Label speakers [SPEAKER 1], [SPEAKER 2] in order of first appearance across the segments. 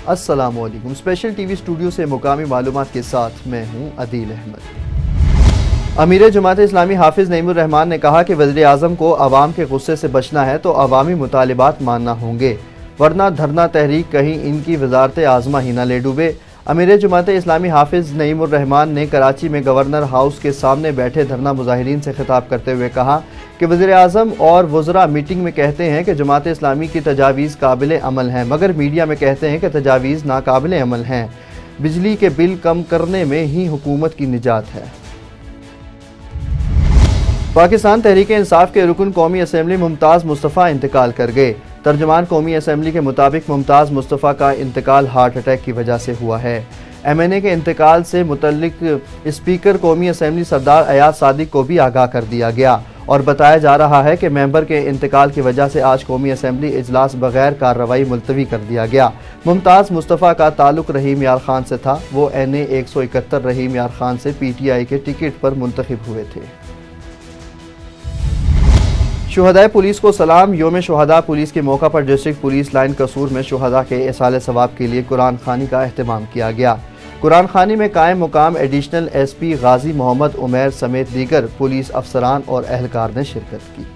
[SPEAKER 1] अस्सलाम वालेकुम। Special TV studio से मुकामी मालूमात के साथ मैं हूँ अदील अहमद। अमीर जमात इस्लामी हाफिज नईमुर रहमान ने कहा कि वज़ीर आज़म को अवाम के गुस्से से बचना है तो अवामी मुतालिबात मानना होंगे, वरना धरना तहरीक कहीं इनकी वजारत आज़मा ही न ले डूबे। अमीर जमात इस्लामी हाफिज नईमुर रहमान ने कराची में गवर्नर हाउस के सामने बैठे धरना मुजाहिरीन से खिताब करते हुए कहा कि वज़ीर आज़म और वज़रा मीटिंग में कहते हैं कि जमात इस्लामी की तजावीज़ काबिल अमल हैं, मगर मीडिया में कहते हैं कि तजावीज़ नाकाबिल अमल हैं। बिजली के बिल कम करने में ही हुकूमत की निजात है। पाकिस्तान तहरीक इंसाफ के रुकन कौमी असम्बली मुमताज़ मुस्तफ़ा इंतकाल कर गए। तर्जमान कौमी असम्बली के मुताबिक मुमताज़ मुस्तफ़ा का इंतकाल हार्ट अटैक की वजह से हुआ है। MNA के इंतकाल से मुतल्लिक स्पीकर कौमी असम्बली सरदार अयाज सादिक को भी आगाह कर दिया गया और बताया जा रहा है कि मेंबर के इंतकाल की वजह से आज कौमी असम्बली इजलास बगैर कार्रवाई मुलतवी कर दिया गया। मुमताज़ मुस्तफ़ा का ताल्लुक रहीम यार खान से था। वो NA 171 रहीम यार खान से PTI के टिकट पर मुंतखब हुए थे। शुहदाए पुलिस को सलाम। योम शुहदा पुलिस के मौका पर डिस्ट्रिक्ट पुलिस लाइन कसूर में शुहदा के इसाले सवाब के लिए कुरान खानी का अहतमाम किया गया। कुरान खानी में कायम मुकाम एडिशनल SP गाजी मोहम्मद उमैर समेत दीगर पुलिस अफसरान और अहलकार ने शिरकत की।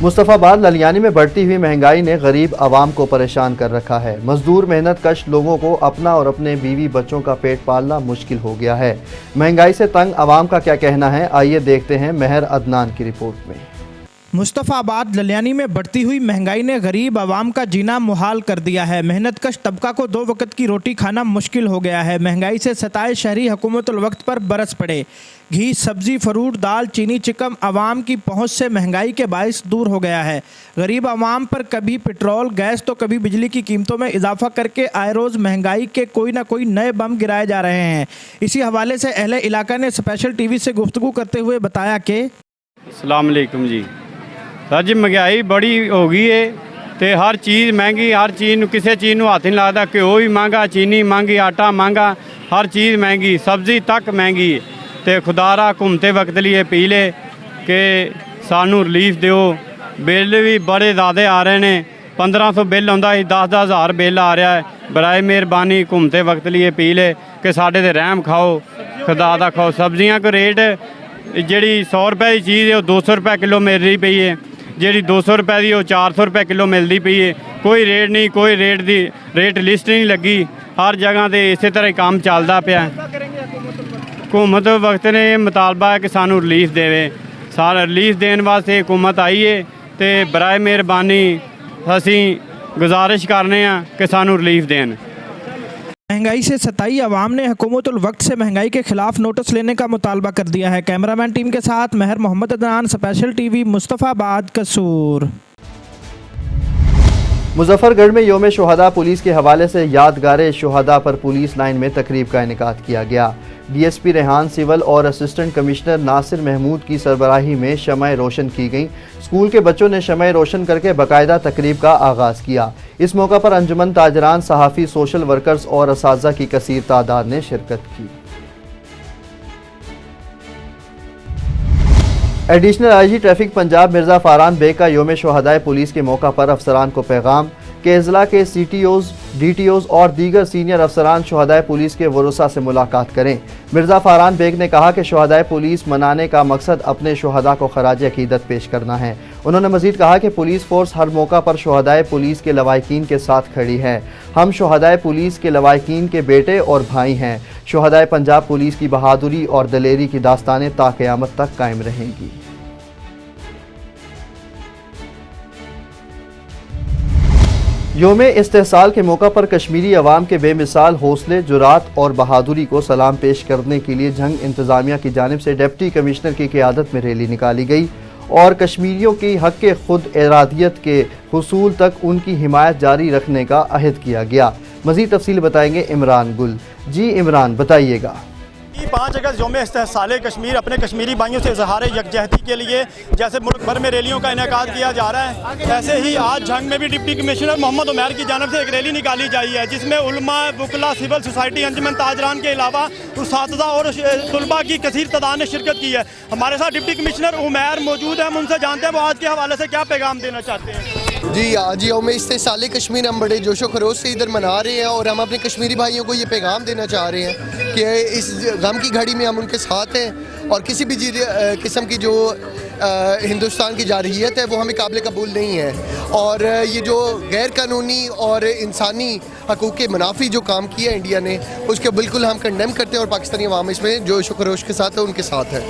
[SPEAKER 1] मुस्तफ़ाबाद ललियानी में बढ़ती हुई महंगाई ने गरीब आवाम को परेशान कर रखा है। मजदूर मेहनत कश लोगों को अपना और अपने बीवी बच्चों का पेट पालना मुश्किल हो गया है। महंगाई से तंग आवाम का क्या कहना है, आइए देखते हैं महर अदनान की रिपोर्ट में।
[SPEAKER 2] मुस्तफ़ाबाद ललियानी में बढ़ती हुई महंगाई ने गरीब आवाम का जीना मुहाल कर दिया है। मेहनतकश तबका को 2 वक्त की रोटी खाना मुश्किल हो गया है। महंगाई से सताए शहरी हुकूमतुल वक्त पर बरस पड़े। घी, सब्जी, फ्रूट, दाल, चीनी, चिकम आवाम की पहुंच से महंगाई के बायस दूर हो गया है। गरीब आवाम पर कभी पेट्रोल, गैस तो कभी बिजली की कीमतों में इजाफा करके आए रोज़ महंगाई के कोई ना कोई नए बम गिराए जा रहे हैं। इसी हवाले से अहले इलाका ने स्पेशल टीवी से गुफ्तगू करते हुए बताया कि
[SPEAKER 3] अस्सलाम वालेकुम जी। सर जी महंगाई बड़ी हो गई है तो हर चीज़ महंगी, हर चीज़ किसी चीज़ को हाथ नहीं लगता। घ्यो भी महंगा, चीनी महंगी, आटा महंगा, हर चीज़ महंगी, सब्जी तक महंगी। तो खुदारा घूमते वक्त लिए अपील है कि सानू रिलीफ दिओ। बिल भी बड़े ज़्यादा आ रहे हैं। 1500 बिल आता है, 10-10 हज़ार बिल आ रहा है। बराए मेहरबानी घूमते वक्त लिए अपील है कि साढ़े ते रहम खाओ, खुदा दा खाओ। सब्जियां को रेट जी 100 रुपए की चीज़ है वो 200 रुपए किलो मिल रही पई है, जी 200 रुपए की वो 400 रुपए किलो मिलती पई है। कोई रेट नहीं, कोई रेट लिस्ट नहीं लगी। हर जगह तो इस तरह ही काम चलता पाया। हुकूमत वक्त ने मुतालबा है कि सानू रिलीफ देवे। सारा रिलीफ देने वास्ते हुकूमत आई है तो बराए मेहरबानी असी गुजारिश करने कि सानू रिलीफ देन।
[SPEAKER 2] महंगाई से सताई अवाम ने हुकूमतुल वक्त से महंगाई के खिलाफ नोटिस लेने का मुतालबा कर दिया है। कैमरामैन टीम के साथ महर मोहम्मद अदनान, स्पेशल टीवी, मुस्तफ़ाबाद कसूर।
[SPEAKER 1] मुजफ्फरगढ़ में योम शुहदा पुलिस के हवाले से यादगार शुहदा पर पुलिस लाइन में तकरीब का इनेकाद किया गया। DSP रेहान सिविल और असिस्टेंट कमिश्नर नासिर महमूद की सरबराही में शमए रोशन की गई। स्कूल के बच्चों ने शमए रोशन करके बाकायदा तकरीब का आगाज़ किया। इस मौका पर अंजुमन ताजरान, सहाफ़ी, सोशल वर्कर्स और असातिज़ा की कसीर तादाद ने शिरकत की। Additional IG traffic Punjab Mirza Faran Baig का योम शुहदाए पुलिस के मौका पर अफसरान को पैगाम के अज़ला के CTOs, DTOs और दीगर सीनियर अफसरान शुहदाए पुलिस के वरुसा से मुलाकात करें। मिर्ज़ा फ़ारान बेग ने कहा कि शुहदाए पुलिस मनाने का मकसद अपने शुहदा को खराज अकीदत पेश करना है। उन्होंने मज़ीद कहा कि पुलिस फ़ोर्स हर मौका पर शुहदाए पुलिस के लवाहिकीन के साथ खड़ी है। हम शुहदाए पुलिस के लवाहिकीन के बेटे और भाई हैं। शुहदाए पंजाब पुलिस की बहादुरी और दलेरी की दास्तानें ता क़यामत तक कायम रहेंगी। योम इस्तेहसाल के मौका पर कश्मीरी अवाम के बेमिसाल हौसले, जुरात और बहादुरी को सलाम पेश करने के लिए जंग इंतज़ामिया की जानिब से डिप्टी कमिश्नर की क़यादत में रैली निकाली गई और कश्मीरियों की हक़ खुद इरादियत के हुसूल तक उनकी हिमायत जारी रखने का अहद किया गया। मज़ीद तफसील बताएंगे इमरान गुल। जी इमरान, बताइएगा।
[SPEAKER 4] 5 अगस्त योम इस्तेहसाल कश्मीर अपने कश्मीरी भाइयों से इजहार यकजहती के लिए जैसे मुल्क भर में रैलियों का इनेकाद किया जा रहा है, ऐसे ही आज झंग में भी डिप्टी कमिश्नर मोहम्मद उमैर की जानिब से एक रैली निकाली जाई है जिसमें उलमा, वकला, सिविल सोसाइटी, अंजुमन ताजरान के अलावा उस्तादा और तलबा की कसीर तादाद ने शिरकत की है। हमारे साथ डिप्टी कमिश्नर उमैर मौजूद है, हम उनसे जानते हैं वो आज के हवाले से क्या पैगाम देना चाहते हैं।
[SPEAKER 5] जी आज यौम इस्तेसाल कश्मीर हम बड़े जोशो खरोश से इधर मना रहे हैं और हम अपने कश्मीरी भाइयों को ये पैगाम देना चाह रहे हैं कि इस गम की घड़ी में हम उनके साथ हैं और किसी भी किस्म की जो हिंदुस्तान की जारहियत है वो हमें काबिल कबूल नहीं है। और ये जो गैर कानूनी और इंसानी हकूक़ के मुनाफी जो काम किया है इंडिया ने, उसके बिल्कुल हम कंडेम करते हैं और पाकिस्तानी अवाम इसमें जोशो खरोश के साथ है, उनके साथ है।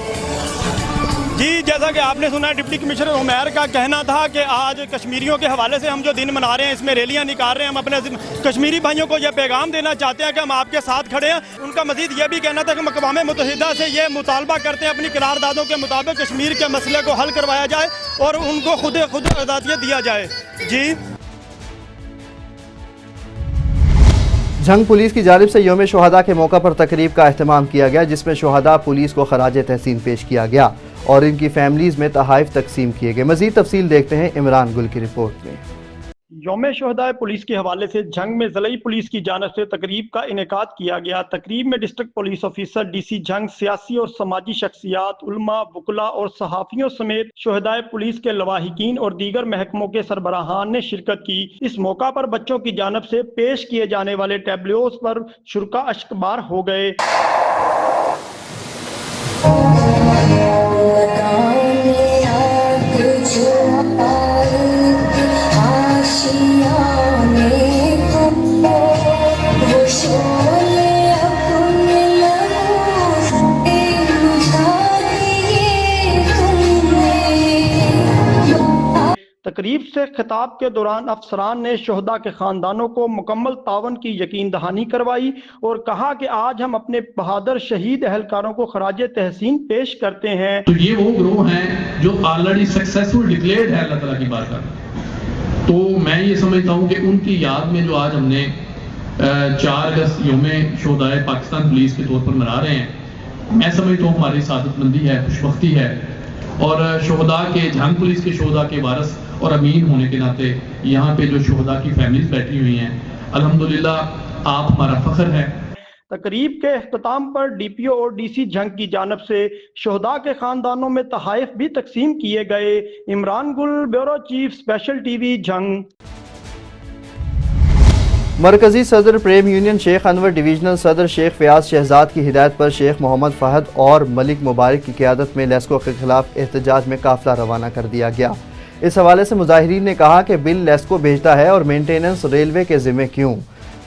[SPEAKER 4] जी जैसा कि आपने सुना, डिप्टी कमिश्नर उमैर का कहना था कि आज कश्मीरियों के हवाले से हम जो दिन मना रहे हैं, इसमें रैलियां निकाल रहे हैं, हम अपने कश्मीरी भाइयों को यह पैगाम देना चाहते हैं कि हम आपके साथ खड़े हैं। उनका मजीद ये भी कहना था कि अक़वाम मुत्तहिदा से ये मुतालबा करते हैं अपनी करारदादों के मुताबिक कश्मीर के मसले को हल करवाया जाए और उनको खुद आज़ादियत दिया जाए। जी
[SPEAKER 1] झंग पुलिस की जानिब से यौम शुहदा के मौका पर तकरीब का अहतमाम किया गया, जिसमें शुहदा पुलिस को खराज तहसीन पेश किया गया और इनकी फैमिलीज़ में तहाइफ तकसीम किए गए। मज़ीद तफसील देखते हैं इमरान गुल की रिपोर्ट में।
[SPEAKER 4] यौम शुहदा पुलिस के हवाले से झंग में ज़िला पुलिस की जानिब से तकरीब का इनेकाद किया गया। तकरीब में district police officer DC Jhang, सियासी और समाजी शख्सियात, उलमा, वकुला और सहाफ़ियों समेत शुहदा पुलिस के लवाहिकीन और दीगर महकमों के सरबराहान ने शिरकत की। इस मौका पर बच्चों की जानिब से पेश किए जाने वाले टैबलोस पर शुरका अश्कबार हो गए। तकरीब से खिताब के दौरान अफसरान ने शुहदा के खानदानों को मुकम्मल तावन की यकीन दहानी करवाई और कहा कि आज हम अपने बहादुर शहीद अहलकारों को खराज तहसीन पेश करते हैं।
[SPEAKER 6] तो ये वो ग्रोह हैं जो ऑलरेडी सक्सेसफुल डिक्लेयर्ड है अल्लाह ताला की बात कर। तो मैं ये समझता हूँ कि उनकी याद में जो आज हमने 4 अगस्त यौम शुहदा पाकिस्तान पुलिस के तौर पर मना रहे हैं, मैं समझता हूँ हमारी सादतमंदी है, खुशबख्ती है। और शुहदा के झंग पुलिस के शुहदा के वारस और अमीन होने के नाते यहाँ पे जो शुहदा की फैमिलीज बैठी हुई हैं, अल्हम्दुलिल्लाह आप हमारा फख्र है।
[SPEAKER 4] तकरीब के अख्ताम पर DPO और DC झंग की जानिब से शुहदा के खानदानों में तहाइफ भी तकसीम किए गए। इमरान गुल, bureau chief, special TV Jhang.
[SPEAKER 1] मरकजी सदर प्रेम यूनियन शेख अनवर, डिवीजनल सदर शेख फयाज शहजाद की हिदायत पर शेख मोहम्मद फहद और मलिक मुबारक की क़यादत में लेस्को के खिलाफ एहतजाज में काफिला रवाना कर दिया गया। इस हवाले से मुजाहिरीन ने कहा कि बिल लेस्को भेजता है और मेंटेनेंस रेलवे के ज़िम्मे क्यों।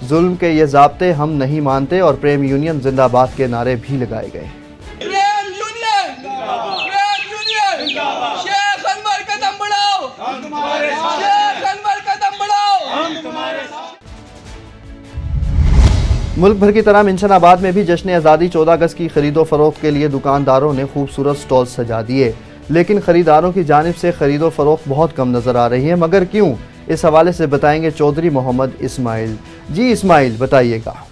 [SPEAKER 1] जुल्म के ये ज़ाब्ते हम नहीं मानते और प्रेम यूनियन जिंदाबाद के नारे भी लगाए गए। मुल्क भर की तरह मिंशनाबाद में भी जश्न आज़ादी 14 अगस्त की खरीदो फरोख्त के लिए दुकानदारों ने खूबसूरत स्टॉल सजा दिए, लेकिन खरीदारों की जानिब से खरीदो फरोख्त बहुत कम नज़र आ रही है। मगर क्यों, इस हवाले से बताएंगे चौधरी मोहम्मद इस्माइल। जी इस्माइल बताइएगा।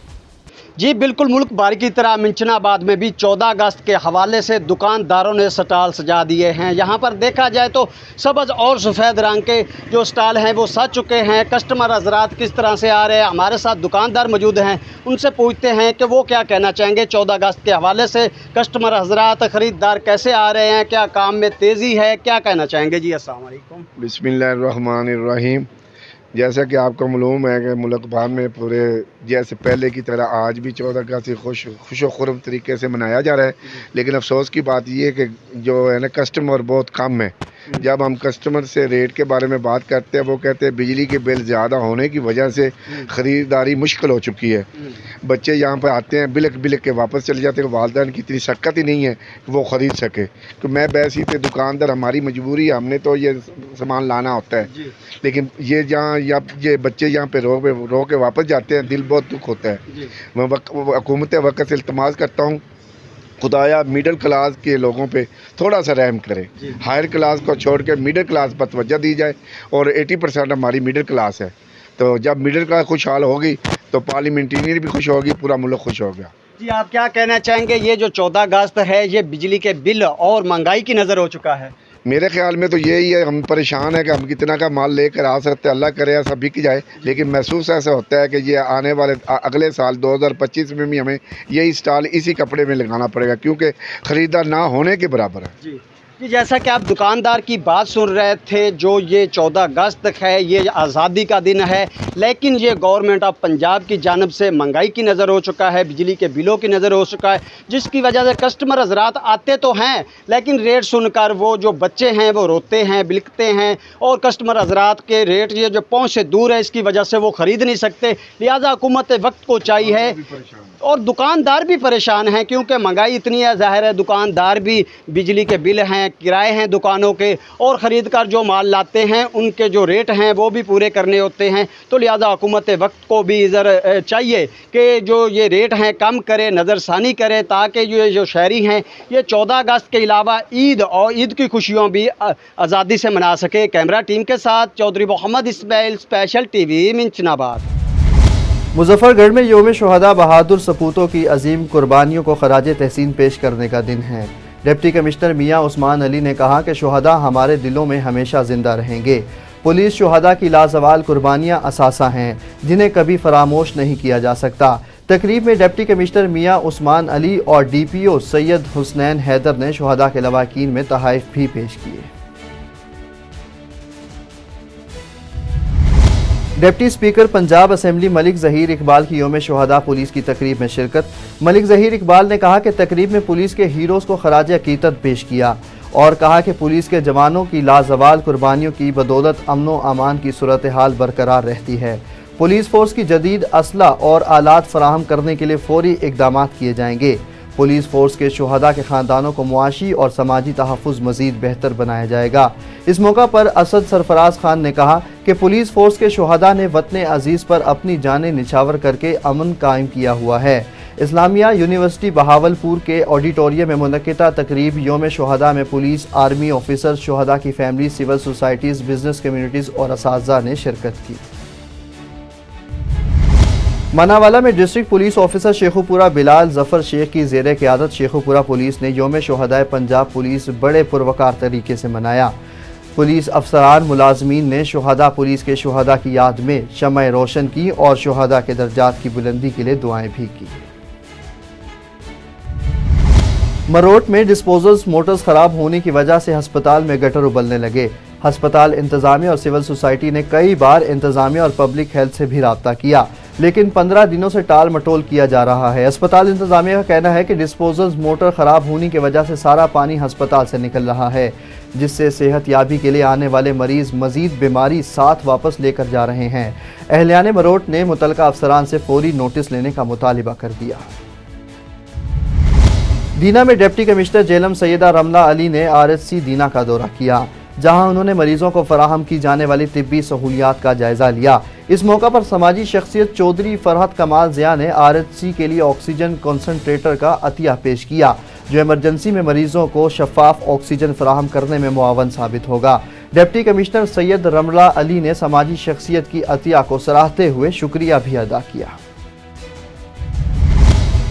[SPEAKER 7] जी बिल्कुल, मुल्क भर की तरह मिंशनाबाद में भी 14 अगस्त के हवाले से दुकानदारों ने स्टॉल सजा दिए हैं। यहाँ पर देखा जाए तो सब्ज़ और सफ़ेद रंग के जो स्टॉल हैं वो सज चुके हैं। कस्टमर हजरात किस तरह से आ रहे हैं, हमारे साथ दुकानदार मौजूद हैं, उनसे पूछते हैं कि वो क्या कहना चाहेंगे 14 अगस्त के हवाले से। कस्टमर हजरात, ख़रीदार कैसे आ रहे हैं, क्या काम में तेज़ी है, क्या कहना चाहेंगे? जी अस्सलाम वालेकुम।
[SPEAKER 8] बिस्मिल्लाहिर्रहमानिर्रहीम। जैसा कि आपको मालूम है कि मुल्क भर में पूरे जैसे पहले की तरह आज भी 14 अगस्त खुश खुरम तरीके से मनाया जा रहा है, लेकिन अफसोस की बात ये है कि जो है ना कस्टमर बहुत कम है। जब हम कस्टमर से रेट के बारे में बात करते हैं, वो कहते हैं बिजली के बिल ज़्यादा होने की वजह से ख़रीदारी मुश्किल हो चुकी है। बच्चे यहाँ पर आते हैं, बिलक के वापस चले जाते हैं। वालिदैन की इतनी शक्कत ही नहीं है कि वो ख़रीद सके। तो मैं वैसे ही दुकानदार, हमारी मजबूरी है, हमने तो ये सामान लाना होता है। लेकिन ये जहाँ ये बच्चे यहाँ पे रो के वापस जाते हैं, दिल बहुत दुख होता है। मैं हुकूमत वक्त से इल्तमास करता हूँ, खुदाया मिडिल क्लास के लोगों पे थोड़ा सा रहम करें। हायर क्लास को छोड़ के मिडिल क्लास पर तवज्जो दी जाए और 80% हमारी मिडिल क्लास है। तो जब मिडिल क्लास खुशहाल होगी तो पार्लियामेंटेरियन भी खुश होगी, पूरा मुल्क खुश होगा।
[SPEAKER 7] जी आप क्या कहना चाहेंगे, ये जो 14 अगस्त है ये बिजली के बिल और महंगाई की नज़र हो चुका है?
[SPEAKER 8] मेरे ख्याल में तो यही है, हम परेशान है कि हम कितना का माल लेकर आ सकते हैं, अल्लाह करे ऐसा बिक जाए। लेकिन महसूस ऐसा होता है कि ये आने वाले अगले साल 2025 में भी हमें यही स्टॉल इसी कपड़े में लगाना पड़ेगा, क्योंकि ख़रीदार ना होने के बराबर है।
[SPEAKER 7] जी कि जैसा कि आप दुकानदार की बात सुन रहे थे, जो ये 14 अगस्त है, ये आज़ादी का दिन है, लेकिन ये गवर्नमेंट ऑफ पंजाब की जानिब से महंगाई की नज़र हो चुका है, बिजली के बिलों की नज़र हो चुका है, जिसकी वजह से कस्टमर हजरात आते तो हैं, लेकिन रेट सुनकर वो जो बच्चे हैं वो रोते हैं, बिलखते हैं, और कस्टमर हजरात के रेट ये जो पहुँच से दूर है, इसकी वजह से वो ख़रीद नहीं सकते। लिहाजा हुकूमत वक्त को चाहिए, और दुकानदार भी परेशान हैं, क्योंकि महंगाई इतनी है, ज़ाहिर है दुकानदार भी, बिजली के बिल हैं, किराए हैं दुकानों के, और ख़रीद कर जो माल लाते हैं उनके जो रेट हैं वो भी पूरे करने होते हैं। तो लिहाजा हुकूमत वक्त को भी इधर चाहिए कि जो ये रेट हैं कम करे, नज़रसानी करे, ताकि ये जो शहरी हैं ये 14 अगस्त के अलावा ईद और ईद की खुशियों भी आज़ादी से मना सके। कैमरा टीम के साथ चौधरी मोहम्मद इस्माइल, स्पेशल टीवी, मिंचनाबाद।
[SPEAKER 1] मुजफ्फरगढ़ में योम शुहदा बहादुर सपूतों की अजीम कुर्बानियों को खराज तहसीन पेश करने का दिन है। डिप्टी कमिश्नर मियां उस्मान अली ने कहा कि शुहदा हमारे दिलों में हमेशा जिंदा रहेंगे। पुलिस शुहदा की लाजवाल कुर्बानियां असासा हैं, जिन्हें कभी फरामोश नहीं किया जा सकता। तकरीब में डिप्टी कमिश्नर मियां उस्मान अली और DPO सैयद हुसनैन हैदर ने शुहदा के लवाकीन में तहाइफ भी पेश किए। Deputy speaker Punjab assembly Malik Zaheer Iqbal की योम शुहदा पुलिस की तकरीब में शिरकत। मलिक ज़हीर इकबाल ने कहा कि तकरीब में पुलिस के हीरोज़ को खराज अकीदत पेश किया और कहा कि पुलिस के जवानों की लाजवाल कुर्बानियों की बदौलत अमन व अमान की सूरत हाल बरकरार रहती है। पुलिस फोर्स की जदीद असला और आलात फराहम करने के लिए फौरी इकदाम किए जाएंगे। पुलिस फोर्स के शुहदा के ख़ानदानों को मुआशी और समाजी तहफ़्फ़ुज़ मज़ीद बेहतर बनाया जाएगा। इस मौका पर असद सरफराज खान ने कहा कि पुलिस फोर्स के शुहदा ने वतन अजीज़ पर अपनी जानें निछावर करके अमन कायम किया हुआ है। इस्लामिया यूनिवर्सिटी बहावलपुर के ऑडिटोरियम में मुनक्किदा तकरीब योम शुहदा में पुलिस, आर्मी ऑफिसर, शुहदा की family, civil societies, business communities और असातिज़ा ने शिरकत की। मनावाला में district police officer Sheikhupura Bilal Zafar Sheikh की ज़ेरे क़यादत शेखुपुरा पुलिस ने योम शुहदा पंजाब पुलिस बड़े पुरवकार तरीके से मनाया। पुलिस अफसरान मुलाजमीन ने शुहदा पुलिस के शुहदा की याद में शमअ रोशन की और शुहदा के दर्जात की बुलंदी के लिए दुआएं भी की। मरोट में डिस्पोजल्स मोटर्स खराब होने की वजह से अस्पताल में गटर उबलने लगे। अस्पताल इंतजामिया और सिविल सोसाइटी ने कई बार इंतजामिया और पब्लिक हेल्थ से भी रब्ता किया, लेकिन 15 दिनों से टाल मटोल किया जा रहा है। अस्पताल इंतजामिया का कहना है कि डिस्पोजल्स मोटर ख़राब होने की वजह से सारा पानी अस्पताल से निकल रहा है, जिससे सेहत याबी के लिए आने वाले मरीज मजीद बीमारी साथ वापस लेकर जा रहे हैं। अहलियान मरोट ने मुतलका अफसरान से फौरी नोटिस लेने का मुतालिबा कर दिया। दीना में डिप्टी कमिश्नर जेलम सैयदा रमला अली ने RHC दीना का दौरा किया, जहां उन्होंने मरीजों को फराहम की जाने वाली तिब्बी सहूलियात का जायजा लिया। इस मौका पर समाजी शख्सियत चौधरी फरहत कमाल ज़िया ने RHC के लिए ऑक्सीजन कॉन्सनट्रेटर का अतिया पेश किया, जो इमरजेंसी में मरीजों को शफाफ ऑक्सीजन फराहम करने में मुआवन साबित होगा। डिप्टी कमिश्नर सैयद रमला अली ने समाजी शख्सियत की अतिया को सराहते हुए शुक्रिया भी अदा किया।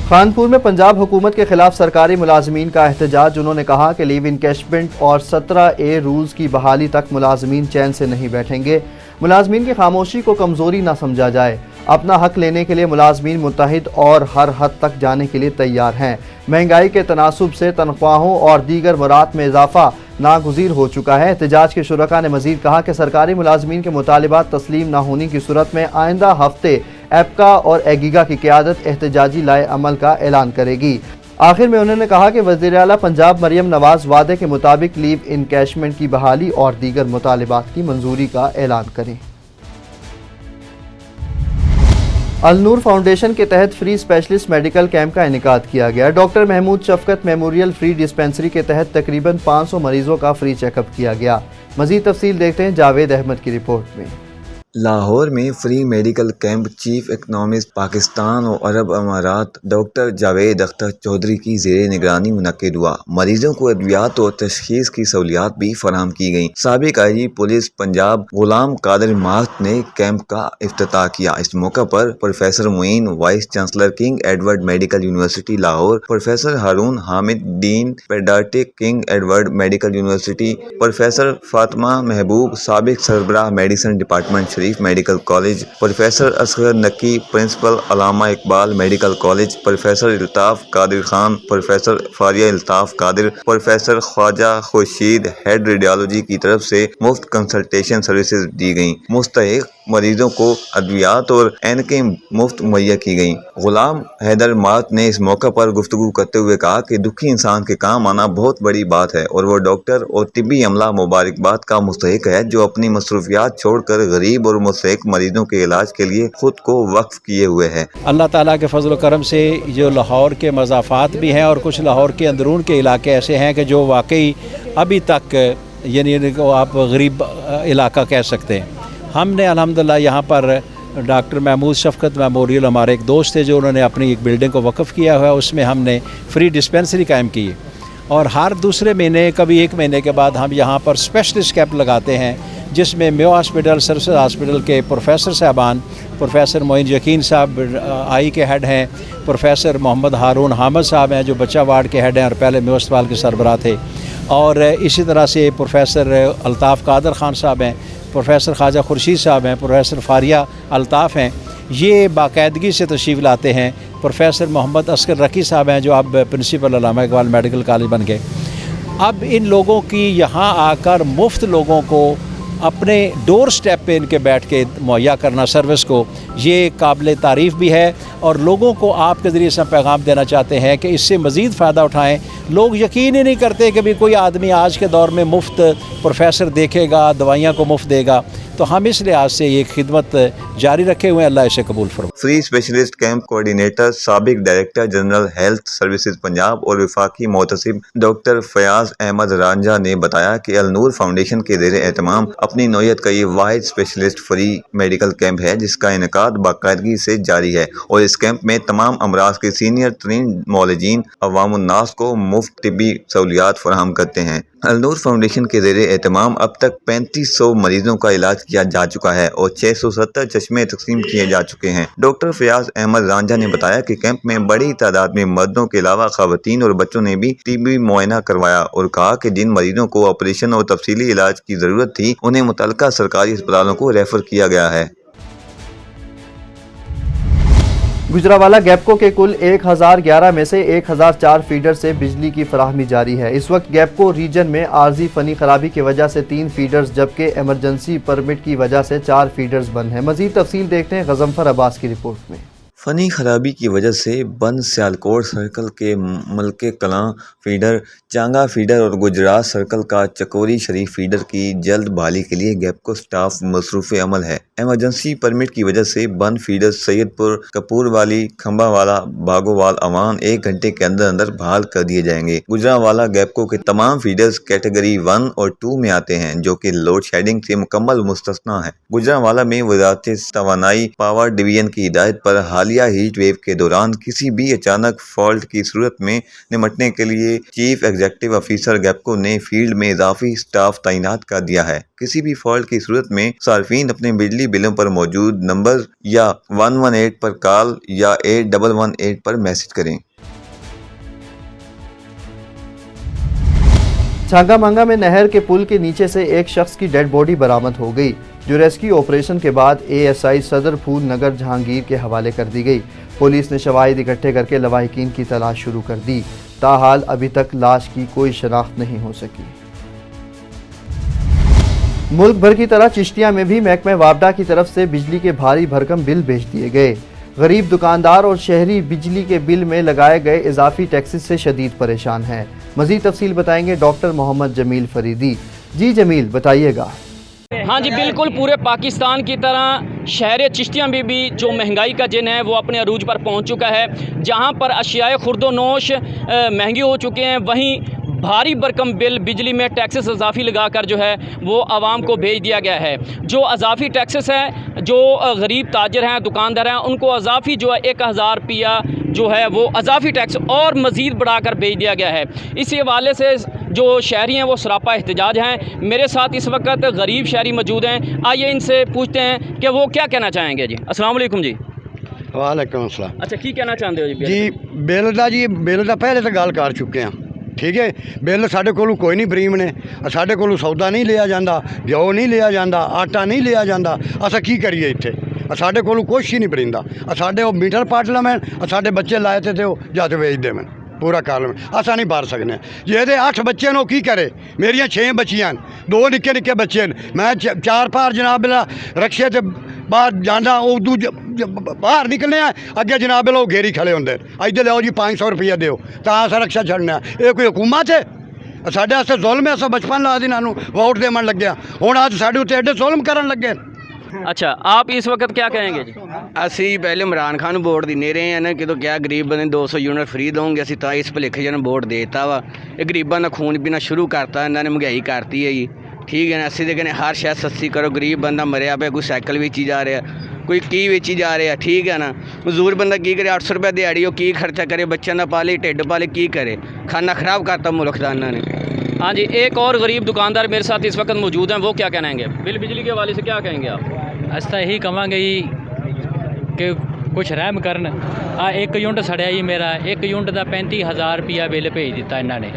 [SPEAKER 1] खानपुर में पंजाब हुकूमत के खिलाफ सरकारी मुलाजमीन का एहतजाज। उन्होंने कहा कि लीव इनकैशमेंट और 17A रूल्स की बहाली तक मुलाजमीन चैन से नहीं बैठेंगे। मुलाजमीन की खामोशी को कमज़ोरी ना समझा जाए। अपना हक लेने के लिए मुलाजमीन मुत्तहिद और हर हद तक जाने के लिए तैयार हैं। महंगाई के तनासुब से तनख्वाहों और दीगर मुराद में इजाफा नागुज़ीर हो चुका है। एहतजाज के शुरका ने मजीद कहा कि सरकारी मुलाजमीन के मुतालिबात तस्लीम न होने की सूरत में आइंदा हफ्ते एपका और एगिगा की क़यादत एहतजाजी लाए अमल का ऐलान करेगी। आखिर में उन्होंने कहा कि वज़ीर आला पंजाब मरियम नवाज वादे के मुताबिक लीव इनकैशमेंट की बहाली और दीगर मुतालिबात की मंजूरी का ऐलान करें। अल नूर फाउंडेशन के तहत फ्री स्पेशलिस्ट मेडिकल कैंप का इनेकाद किया गया। डॉक्टर महमूद शफकत मेमोरियल फ्री डिस्पेंसरी के तहत तकरीबन 500 मरीजों का फ्री चेकअप किया गया। मजीद तफसील देखते हैं जावेद अहमद की रिपोर्ट में।
[SPEAKER 9] लाहौर में free medical camp chief economist Pakistan और अरब अमारात डॉक्टर जावेद अख्तर चौधरी की ज़ेरे निगरानी मुनक्किद हुआ। मरीजों को अद्वियात और तशखीस की सहूलियात भी फराहम की गई। साबिक IG पुलिस पंजाब गुलाम कादिर मास्ट ने कैंप का इफ्तिताह किया। इस मौका पर professor Moin, vice chancellor King Edward medical university Lahore, professor Haroon Hamid, dean paediatric King Edward medical university, professor Fatima Mahboob, साबिक सरबराह medicine department Sharif medical college, professor Asghar Naqi principal, Allama Iqbal medical college, professor Altaf Qadir Khan, professor Faria Altaf Qadir, professor Khawaja Khurshid head radiology की तरफ से मुफ्त कंसल्टेशन सर्विसेज दी गईं। मुस्तहिक मरीजों को अद्वियात और एनकें मुफ्त मुहैया की गईं। गुलाम हैदर मात ने इस मौका पर गुफ्तगू करते हुए कहा कि दुखी इंसान के काम आना बहुत बड़ी बात है और वो डॉक्टर और तिब्बी अमला मुबारकबाद का मुस्तहिक है जो अपनी मसरूफियात छोड़कर गरीब और मुस्तहिक मरीजों के इलाज के लिए खुद को वक्फ किए हुए हैं।
[SPEAKER 10] अल्लाह ताला के फजल करम से जो लाहौर के मज़ाफ़ात भी हैं और कुछ लाहौर के अंदरून के इलाके ऐसे हैं कि जो वाकई अभी तक यानी को आप गरीब इलाका कह सकते हैं। हमने अल्हम्दुलिल्लाह यहाँ पर डॉक्टर महमूद शफ़क़त मेमोरियल, हमारे एक दोस्त थे जो उन्होंने अपनी एक बिल्डिंग को वक़फ़ किया हुआ है, उसमें हमने फ्री डिस्पेंसरी कायम की है और हर दूसरे महीने कभी एक महीने के बाद हम यहाँ पर स्पेशलिस्ट कैंप लगाते हैं जिसमें मेयो हॉस्पिटल, सर्विसेज हॉस्पिटल के प्रोफेसर साहबान, प्रोफेसर मोइन यकीन साहब आई के हेड हैं, प्रोफेसर मोहम्मद हारून हामिद साहब हैं जो बच्चा वार्ड के हेड हैं और पहले मेयो अस्पताल के सरबराह थे, और इसी तरह से प्रोफेसर अल्ताफ़ कादिर खान साहब हैं, प्रोफेसर ख्वाजा खुर्शीद साहब हैं, प्रोफेसर फारिया अल्ताफ़ हैं, ये बाकायदगी से तशरीफ़ लाते हैं। प्रोफेसर मोहम्मद असगर रकी साहब हैं जो अब प्रिंसिपल अल्लामा इकबाल मेडिकल कॉलेज बन गए। अब इन लोगों की यहाँ आकर मुफ्त लोगों को अपने डोर स्टेप पे इनके बैठ के मुहैया करना सर्विस को, ये काबिल तारीफ़ भी है और लोगों को आपके ज़रिए से पैगाम देना चाहते हैं कि इससे मज़ीद फ़ायदा उठाएं। लोग यकीन ही नहीं करते कि भी कोई आदमी आज के दौर में मुफ्त प्रोफेसर देखेगा, दवाइयाँ को मुफ्त देगा, तो हम इस लिहाज से ये खिदमत जारी रखे हुए हैं, अल्लाह इसे कबूल फरमाए।
[SPEAKER 9] फ्री स्पेशलिस्ट कैंप कोऑर्डिनेटर साबिक director general health services Punjab और वफाकी मोहतसिब डॉक्टर फयाज अहमद रांझा ने बताया कि अलनूर फाउंडेशन के ज़ेर एहतमाम अपनी नौयत का ये वाहिद स्पेशलिस्ट फ्री मेडिकल कैंप है जिसका इनेकाद बाकायदगी से जारी है और इस कैंप में तमाम अमराज के सीनियर तरीन मौलजीन अवामुन्नास को मुफ्त तिब्बी सहूलियात फराहम करते हैं। अलनूर फाउंडेशन के ज़ेरे एहतमाम अब तक 3500 मरीजों का इलाज किया जा चुका है और 670 चश्मे तकसीम किए जा चुके हैं। डॉक्टर फयाज अहमद रांझा ने बताया कि कैंप में बड़ी तादाद में मर्दों के अलावा ख़वातीन और बच्चों ने भी टीबी मुआयना करवाया और कहा कि जिन मरीजों को ऑपरेशन और तफसीली इलाज की ज़रूरत थी उन्हें मुतल्लिका सरकारी अस्पतालों को रेफर किया गया है।
[SPEAKER 1] गुजरावाला गैपको के कुल 1011 में से 1004 फीडर से बिजली की फराहमी जारी है। इस वक्त गैपको रीजन में आर्जी फनी खराबी की वजह से 3 फीडर्स जबकि एमरजेंसी परमिट की वजह से 4 फीडर्स बंद हैं। मजीद तफसील देखते हैं गजम्फर अब्बास की रिपोर्ट में।
[SPEAKER 9] फनी खराबी की वजह से बंद सियालकोट सर्कल के मलके कलां फीडर, चांगा फीडर और गुजरात सर्कल का चकोरी शरीफ फीडर की जल्द बहाली के लिए गैपको स्टाफ मसरूफ़ अमल है। एमरजेंसी परमिट की वजह से बंद फीडर सैयदपुर, कपूरवाली, खंबावाला, भागोवाल अवान 1 घंटे के अंदर अंदर बहाल कर दिए जाएंगे। गुजरावाला गैपको के तमाम फीडर्स कैटेगरी 1 और 2 में आते हैं जो कि लोड शेडिंग से मुकम्मल मुस्तस्ना है। गुजरावाला में वज़ारत तवानाई पावर डिवीजन की हिदायत पर हालिया हीट वेव के दौरान किसी भी अचानक फॉल्ट की सूरत में निपटने के लिए चीफ एग्जीक्यूटिव ऑफिसर गैपको ने फील्ड में इजाफी स्टाफ तैनात कर दिया है। किसी भी फॉल्ट की सूरत में सार्फिन अपने बिजली बिलों पर मौजूद नंबर या 118 पर कॉल या 8118 पर मैसेज करें।
[SPEAKER 1] छांगा मांगा में नहर के पुल के नीचे से एक शख्स की डेड बॉडी बरामद हो गई जो रेस्क्यू ऑपरेशन के बाद ASI सदर फूल नगर जहांगीर के हवाले कर दी गई। पुलिस ने शवाहिद इकट्ठे करके लवाहिकीन की तलाश शुरू कर दी। ताहाल अभी तक लाश की कोई शनाख्त नहीं हो सकी। मुल्क भर की तरह चिश्तिया में भी महकमे वापडा की तरफ से बिजली के भारी भरकम बिल भेज दिए गए। गरीब दुकानदार और शहरी बिजली के बिल में लगाए गए इजाफी टैक्सेस से शदीद परेशान हैं। मजीद तफसील बताएंगे डॉक्टर मोहम्मद जमील फरीदी। जी जमील बताइएगा।
[SPEAKER 11] हाँ जी बिल्कुल, पूरे पाकिस्तान की तरह शहर चिश्तिया में भी जो महंगाई का जिन है वो अपने अरूज पर पहुंच चुका है। जहां पर अशियाए खुर्दोनोश महंगी हो चुके हैं, वहीं भारी भरकम बिल बिजली में टैक्सेस इजाफी लगाकर जो है वो आवाम को भेज दिया गया है। जो इजाफी टैक्सेस है, जो गरीब ताजर हैं, दुकानदार हैं, उनको इजाफी जो है 1000 रुपया जो है वो इजाफी टैक्स और मज़ीद बढ़ाकर भेज दिया गया है। इसी हवाले से जो शहरी हैं वो सरापा एहतजाज हैं। मेरे साथ इस वक्त गरीब शहरी मौजूद हैं, आइए इनसे पूछते हैं कि वो क्या कहना चाहेंगे। जी अस्सलाम वालेकुम। जी
[SPEAKER 12] वालेकुम अस्सलाम।
[SPEAKER 11] अच्छा, की कहना चाहते हो जी?
[SPEAKER 12] जी बिल दा पहले तो गल कर चुके हैं ਠੀਕ ਹੈ। ਬਿੱਲ ਸਾਡੇ ਕੋਲੋਂ ਕੋਈ ਨਹੀਂ ਫਰੀ ਨੇ, ਸਾਡੇ ਕੋਲੋਂ ਸੌਦਾ ਨਹੀਂ ਲਿਆ ਜਾਂਦਾ, ਘਿਓ ਨਹੀਂ ਲਿਆ ਜਾਂਦਾ, ਆਟਾ ਨਹੀਂ ਲਿਆ ਜਾਂਦਾ। ਅਸਾਂ ਕੀ ਕਰੀਏ ਇੱਥੇ? ਸਾਡੇ ਕੋਲੋਂ ਕੁਛ ਹੀ ਨਹੀਂ ਫਰੀਂਦਾ। ਸਾਡੇ ਉਹ ਮੀਟਰ ਪਾਟ ਲਵੇਂ, ਸਾਡੇ ਬੱਚੇ ਲਾਏ ਤੇ ਉਹ ਜੱਜ ਵੇਚਦੇ ਮੈਂ ਪੂਰਾ ਕਰ ਲਵੇਂ। ਅਸਾਂ ਨਹੀਂ ਬਾਰ ਸਕਨੇ। ਜੇ ਇਹਦੇ 8 ਬੱਚੇ ਨੂੰ ਕੀ ਕਰੇ? ਮੇਰੀਆਂ 6 ਬੱਚੀਆਂ, 2 ਨਿੱਕੇ ਨਿੱਕੇ ਬੱਚੇ ਨੇ। ਮੈਂ 4 ਪਾਰ ਜਨਾਬ ਰਕਸ਼ੇ ਤੇ ਬਾਹਰ ਜਾਣਾ, ਉਹ ਬਾਹਰ ਨਿਕਲਨੇ ਆ, ਅੱਗੇ ਜਨਾਬ ਲੋਕ ਘੇਰੀ ਖੜੇ ਹੁੰਦੇ। ਇੱਧਰ ਲਿਆਓ ਜੀ 500 ਰੁਪਈਆ ਦਿਓ ਤਾਂ ਅਸਾਂ ਰਕਸ਼ਾ ਛੱਡਣਾ। ਇਹ ਕੋਈ ਹੁਕੂਮਤ ਹੈ? ਸਾਡੇ ਵਾਸਤੇ ਜ਼ੁਲਮ ਹੈ। ਅਸਾਂ ਬਚਪਨ ਲਾ ਦਿਨਾਂ ਨੂੰ ਵੋਟ ਦੇਣ ਲੱਗਿਆ, ਹੁਣ ਅੱਜ ਸਾਡੇ ਉੱਤੇ ਐਡੇ ਜ਼ੁਲਮ ਕਰਨ ਲੱਗੇ।
[SPEAKER 11] अच्छा, आप इस वक्त क्या कहेंगे जी?
[SPEAKER 13] ਅਸੀਂ ਪਹਿਲੇ ਇਮਰਾਨ ਖਾਨ ਨੂੰ ਵੋਟ ਦਿੰਦੇ ਰਹੇ ਹਾਂ ਨਾ, ਕਿਦੋਂ ਕਿਹਾ ਗਰੀਬ ਬੰਦੇ 200 ਯੂਨਿਟ ਫਰੀ ਦਵਾਂਗੇ, ਅਸੀਂ ਤਾਂ ਇਸ ਭੁਲੇਖੇ ਜਿਹਨੂੰ ਵੋਟ ਦੇ ਦਿੱਤਾ ਵਾ। ਇਹ ਗਰੀਬਾਂ ਦਾ ਖੂਨ ਪੀਣਾ ਸ਼ੁਰੂ ਕਰਤਾ ਇਹਨਾਂ ਨੇ, ਮਹਿੰਗਾਈ ਕਰਤੀ ਹੈ ਜੀ। ਠੀਕ ਹੈ ਨਾ, ਅਸੀਂ ਤਾਂ ਕਹਿੰਦੇ ਹਰ ਸ਼ਾਇਦ ਸਸਤੀ ਕਰੋ। ਗਰੀਬ ਬੰਦਾ ਮਰਿਆ ਪਿਆ, ਕੋਈ ਸਾਈਕਲ ਵੇਚੀ ਜਾ ਰਿਹਾ, ਕੋਈ ਕੀ ਵੇਚੀ ਜਾ ਰਿਹਾ। ਠੀਕ ਹੈ ਨਾ, ਮਜ਼ਦੂਰ ਬੰਦਾ ਕੀ ਕਰੇ? 800 ਰੁਪਏ ਦਿਹਾੜੀ, ਉਹ ਕੀ ਖਰਚਾ ਕਰੇ? ਬੱਚਿਆਂ ਦਾ ਪਾਲੇ, ਢਿੱਡ ਪਾਲੇ, ਕੀ करे? ਖਾਨਾ ਖਰਾਬ ਕਰਤਾ मुल्क का इन्होंने।
[SPEAKER 11] हाँ जी, एक और गरीब दुकानदार मेरे साथ इस वक्त मौजूद हैं, वो क्या कहेंगे? बिजली के हवाले से क्या कहेंगे आप?
[SPEAKER 14] ਅਸੀਂ ਤਾਂ ਇਹੀ ਕਵਾਂਗੇ ਜੀ ਕਿ ਕੁਛ ਰਹਿਮ ਕਰਨ। ਆ 1 ਯੂਨਿਟ ਸੜਿਆ ਜੀ ਮੇਰਾ, 1 ਯੂਨਿਟ ਦਾ 35,000 ਰੁਪਿਆ ਬਿੱਲ ਭੇਜ ਦਿੱਤਾ ਇਹਨਾਂ ਨੇ।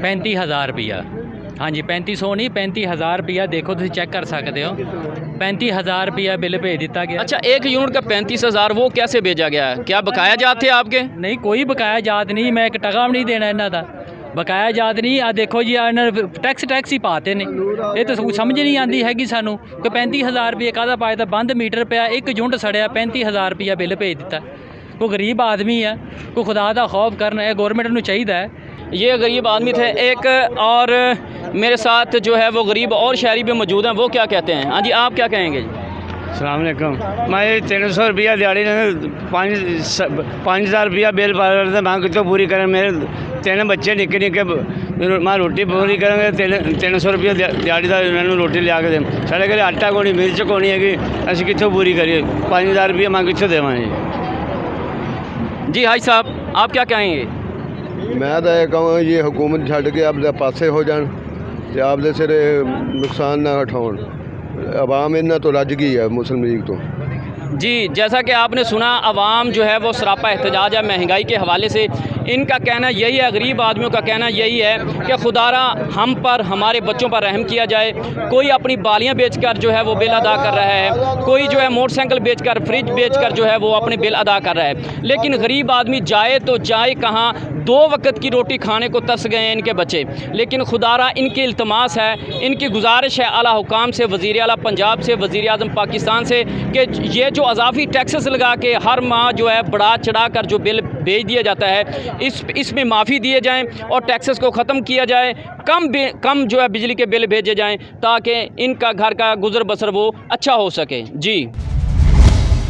[SPEAKER 14] 35,000 ਰੁਪਿਆ, ਹਾਂਜੀ 3500 ਨਹੀਂ 35,000 ਰੁਪਿਆ। ਦੇਖੋ ਤੁਸੀਂ ਚੈੱਕ ਕਰ ਸਕਦੇ ਹੋ, 35,000 ਰੁਪਿਆ ਬਿੱਲ ਭੇਜ ਦਿੱਤਾ ਗਿਆ।
[SPEAKER 11] अच्छा, 1 यूनिट का 35,000 वो कैसे भेजा गया है? क्या बकाया जात थे आपके?
[SPEAKER 14] ਨਹੀਂ ਕੋਈ ਬਕਾਇਆ ਜਾਤ ਨਹੀਂ, ਮੈਂ ਇੱਕ ਟਕਾ ਵੀ ਨਹੀਂ ਦੇਣਾ ਇਹਨਾਂ ਦਾ। ਬਕਾਇਆ ਜਾਤ ਨਹੀਂ। ਆ ਦੇਖੋ ਜੀ, ਇਹਨਾਂ ਨੇ ਟੈਕਸ ਹੀ ਪਾਤੇ ਨੇ। ਇਹ ਤਾਂ ਸਮਝ ਨਹੀਂ ਆਉਂਦੀ ਹੈਗੀ ਸਾਨੂੰ ਕਿ 35,000 ਰੁਪਏ ਕਾਹਦਾ ਪਾਇਆ? ਤਾਂ ਬੰਦ ਮੀਟਰ ਪਿਆ, 1 ਯੂਨਿਟ ਸੜਿਆ, 35,000 ਰੁਪਇਆ ਬਿੱਲ ਭੇਜ ਦਿੱਤਾ। ਕੋਈ ਗਰੀਬ ਆਦਮੀ ਹੈ, ਕੋਈ ਖੁਦਾ ਦਾ ਖੌਫ ਕਰਨ। ਇਹ ਗੌਰमेंट ਨੂੰ ਚਾਹੀਦਾ है।
[SPEAKER 11] ये गरीब आदमी थे। एक और मेरे साथ जो है वो गरीब और शहरी भी मौजूद हैं, वो क्या कहते हैं? हाँ जी, आप क्या कहेंगे जी?
[SPEAKER 3] अस्सलाम वालेकुम। मैं 300 रुपया दिहाड़ी 5,000 रुपया बिल पा रहे थे। मैं कितों पूरी करें? मेरे 3 बच्चे निक्के निक्के, मैं रोटी पूरी करेंगे 300 रुपया दिहाड़ी का इन्होंने रोटी लिया के दें। साढ़े घर आटा को नहीं, मिर्च को नहीं है कि असं कितों पूरी करिए? 5,000 रुपया मैं कितों देवां जी?
[SPEAKER 11] जी हाई साहब, आप क्या कहेंगे?
[SPEAKER 15] मैं तो यह कहूँगा जी हुकूमत छड़ के आपदे पासे हो जान ते आपदे सिरे नुकसान ना उठाउण। अवाम इन्ना तो रज गई है मुस्लिम लीग तो।
[SPEAKER 11] जी, जैसा कि आपने सुना, अवाम जो है वो सरापा एहतजाज है महंगाई के हवाले से। इनका कहना यही है, गरीब आदमियों का कहना यही है कि खुदारा हम पर, हमारे बच्चों पर रहम किया जाए। कोई अपनी बालियां बेचकर जो है वो बिल अदा कर रहा है, कोई जो है मोटरसाइकिल बेचकर, फ्रिज बेचकर जो है वो अपने बिल अदा कर रहा है। लेकिन गरीब आदमी जाए तो जाए कहाँ? 2 वक्त की रोटी खाने को तरस गए हैं इनके बच्चे। लेकिन खुदारा इनकी इल्तमास है, इनकी गुजारिश है आला हुकाम से, वज़ीर आला पंजाब से, वज़ीर आज़म पाकिस्तान से, कि ये जो अज़ाफ़ी टैक्सेस लगा के हर माह जो है बढ़ा चढ़ा कर जो बिल भेज दिया जाता है, इसमें माफ़ी दिए जाएं और टैक्सेस को ख़त्म किया जाए। कम जो है बिजली के बिल भेजे जाएं ताकि इनका घर का गुजर बसर वो अच्छा हो सके। जी,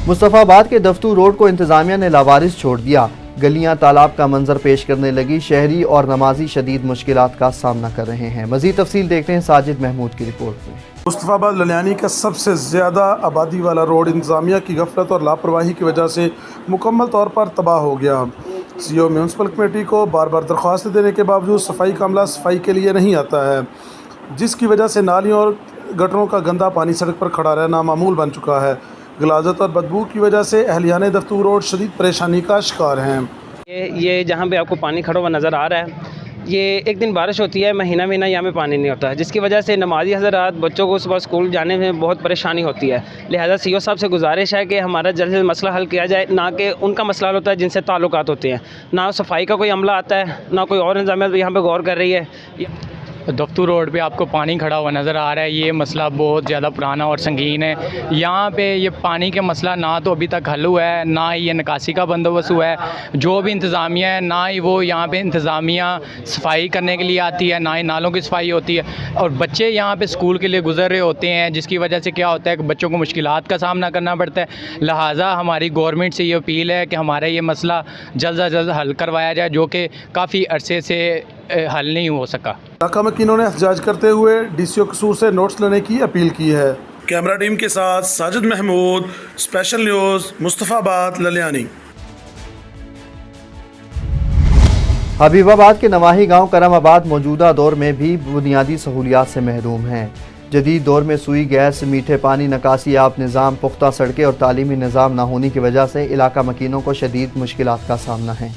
[SPEAKER 1] मुस्तफ़ाबाद के दफ्तू रोड को इंतज़ामिया ने लावारिस छोड़ दिया। गलियां तालाब का मंजर पेश करने लगी। शहरी और नमाजी शदीद मुश्किलात का सामना कर रहे हैं। मज़ीद तफसील देखते हैं साजिद महमूद की रिपोर्ट में।
[SPEAKER 16] मुस्तफ़ाबाद ललियानी का सबसे ज़्यादा आबादी वाला रोड इंतज़ामिया की गफलत और लापरवाही की वजह से मुकम्मल तौर पर तबाह हो गया। सीओ म्यूनसिपल कमेटी को बार बार दरख्वास्त देने के बावजूद सफाई का अमला सफाई के लिए नहीं आता है, जिसकी वजह से नालियों और गटरों का गंदा पानी सड़क पर खड़ा रहना मामूल बन चुका है। गलाजत और बदबू की वजह से अहलियाने दफ्तू रोड शदीद परेशानी का शिकार हैं।
[SPEAKER 17] ये जहाँ पे आपको पानी खड़ा हुआ नज़र आ रहा है, ये एक दिन बारिश होती है, महीना यहाँ में पानी नहीं होता है, जिसकी वजह से नमाजी हज़रात बच्चों को सुबह स्कूल जाने में बहुत परेशानी होती है। लिहाजा सीओ साहब से गुजारिश है कि हमारा जल्द से जल्द मसला हल किया जाए, ना कि उनका मसला हल होता है जिनसे ताल्लुकात होते हैं। ना सफाई का कोई अमला आता है, ना कोई और इंतज़ामिया यहाँ पर गौर कर रही है।
[SPEAKER 14] दफ्तू रोड पे आपको पानी खड़ा हुआ नज़र आ रहा है। ये मसला बहुत ज़्यादा पुराना और संगीन है। यहाँ पे ये पानी का मसला ना तो अभी तक हल हुआ है, ना ही ये निकासी का बंदोबस्त हुआ है। जो भी इंतज़ामिया है, ना ही वो यहाँ पे इंतज़ामिया सफाई करने के लिए आती है, ना ही नालों की सफाई होती है। और बच्चे यहाँ पे स्कूल के लिए गुजर रहे होते हैं, जिसकी वजह से क्या होता है कि बच्चों को मुश्किलात का सामना करना पड़ता है। लिहाजा हमारी गवर्नमेंट से ये अपील है कि हमारा ये मसला जल्द से जल्द हल करवाया जाए, जो कि काफ़ी अरसे से हल नहीं हो सका।
[SPEAKER 16] इलाका मकीनों ने एहतजाज करते हुए डीसीओ कसूर से नोट्स लेने की अपील की है। कैमरा टीम के साथ साजिद महमूद, स्पेशल न्यूज़, मुस्तफ़ाबाद ललियानी।
[SPEAKER 1] हबीबाबाद के नवाही गांव करमाबाद मौजूदा दौर में भी बुनियादी सहूलियात से महरूम हैं। जदीद दौर में सुई गैस, मीठे पानी, निकासी आब निज़ाम, पुख्ता सड़कें और तालीमी निज़ाम न होने की वजह से इलाका मकीनों को शदीद मुश्किलात का सामना है।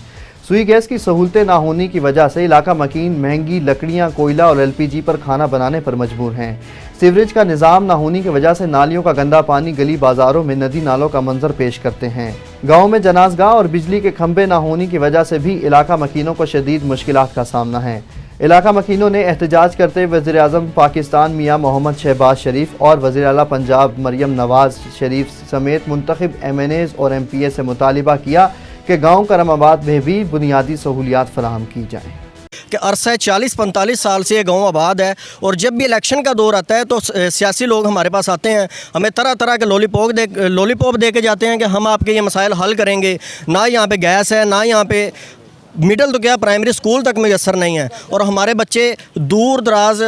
[SPEAKER 1] सुई गैस की सहूलतें ना होने की वजह से इलाका मकीन महंगी लकड़ियां, कोयला और LPG पर खाना बनाने पर मजबूर हैं। सीवरेज का निज़ाम ना होने की वजह से नालियों का गंदा पानी गली बाजारों में नदी नालों का मंजर पेश करते हैं। गाँव में जनाज़गाह और बिजली के खंभे ना होने की वजह से भी इलाका मकीनों को शदीद मुश्किलात का सामना है। इलाका मकीनों ने एहतजाज करते हुए वज़ीर आज़म पाकिस्तान मियाँ मोहम्मद शहबाज शरीफ और वज़ीर आला पंजाब मरियम नवाज शरीफ समेत मुंतखब MNAs और MPA से मुतालिबा किया कि गाँव करमाबाद में भी बुनियादी सहूलियात फराहम की जाएँ।
[SPEAKER 18] कि अरसा 40-45 साल से ये गाँव आबाद है और जब भी इलेक्शन का दौर आता है तो सियासी लोग हमारे पास आते हैं, हमें तरह तरह के लॉलीपॉप दे के जाते हैं कि हम आपके ये मसाइल हल करेंगे। ना यहाँ पे गैस है, ना यहाँ पे मिडल तो क्या प्राइमरी स्कूल तक मैसर नहीं है और हमारे बच्चे दूर दराज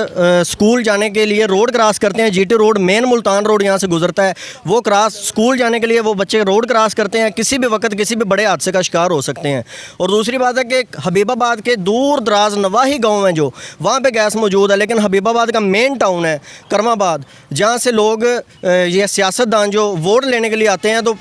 [SPEAKER 18] स्कूल जाने के लिए रोड क्रॉस करते हैं। GT road, main Multan road यहाँ से गुजरता है, वो स्कूल जाने के लिए वो बच्चे रोड क्रॉस करते हैं, किसी भी वक्त किसी भी बड़े हादसे का शिकार हो सकते हैं। और दूसरी बात है कि हबीबाबाद के दूर दराज नवाही गाँव हैं जो वहाँ पर गैस मौजूद है, लेकिन हबीबाबाद का मेन टाउन है करमाबाद, जहाँ से लोग ये सियासतदान जो वोट लेने के लिए आते हैं तो